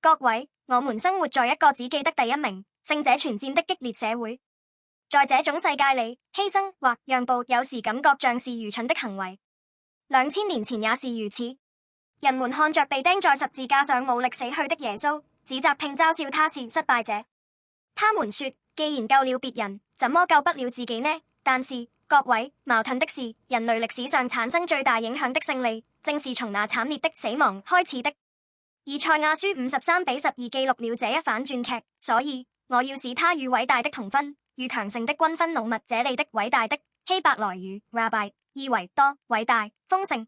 各位，我們生活在一個只記得第一名、勝者全佔的激烈社會，在這種世界裡，犧牲或讓步有時感覺像是愚蠢的行為。2000年前也是如此，人們看着被釘在十字架上無力死去的耶穌，指責並嘲笑他是失敗者。他們說，既然救了別人，怎麼救不了自己呢？但是，各位，矛盾的是，人類歷史上產生最大影響的勝利，正是從那慘烈的死亡開始的。以賽亞書53:12記錄了這一反轉劇，所以我要使他與偉大的同分，與強盛的均分擄物。這裡的偉大的希伯來語 rabbi 意為多、偉大、豐盛。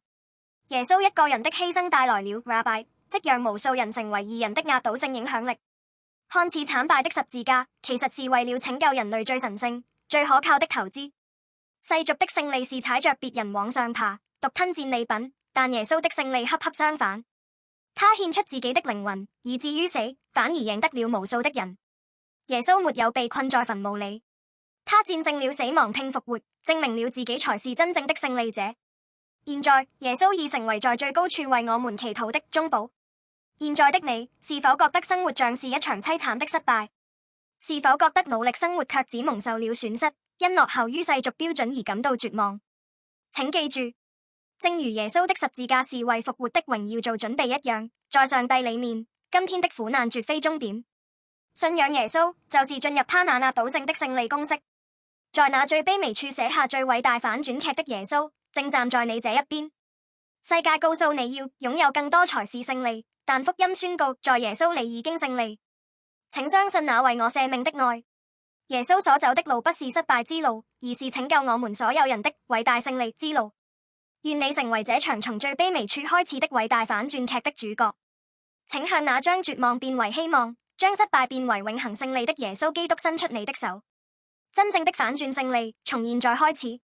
耶穌一個人的犧牲帶來了 rabbi， 即讓無數人成為義人的壓倒性影響力。看似慘敗的十字架，其實是為了拯救人類最神聖、最可靠的投資。世俗的勝利是踩着別人往上爬，獨吞戰利品，但耶穌的勝利恰恰相反。他獻出自己的靈魂，以至於死，反而贏得了無數的人。耶穌沒有被困在墳墓裡，他戰勝了死亡並復活，證明了自己才是真正的勝利者。現在，耶穌已成為在最高處為我們祈禱的中保。現在的你，是否覺得生活像是一場淒慘的失敗？是否覺得努力生活卻只蒙受了損失，因落後於世俗標準而感到絕望？請記住，正如耶穌的十字架是為復活的榮耀做準備一樣，在上帝裡面，今天的苦難絕非終點。信仰耶穌，就是進入他那壓倒性的勝利公式。在那最卑微處寫下最偉大反轉劇的耶穌，正站在你這一邊。世界告訴你要擁有更多才是勝利，但福音宣告，在耶穌你已經勝利。請相信那為我捨命的愛。耶穌所走的路不是失敗之路，而是拯救我們所有人的偉大勝利之路。願你成為這場從最卑微處開始的偉大反轉劇的主角。請向那將絕望變為希望，將失敗變為永恆勝利的耶穌基督伸出你的手。真正的反轉勝利從現在開始。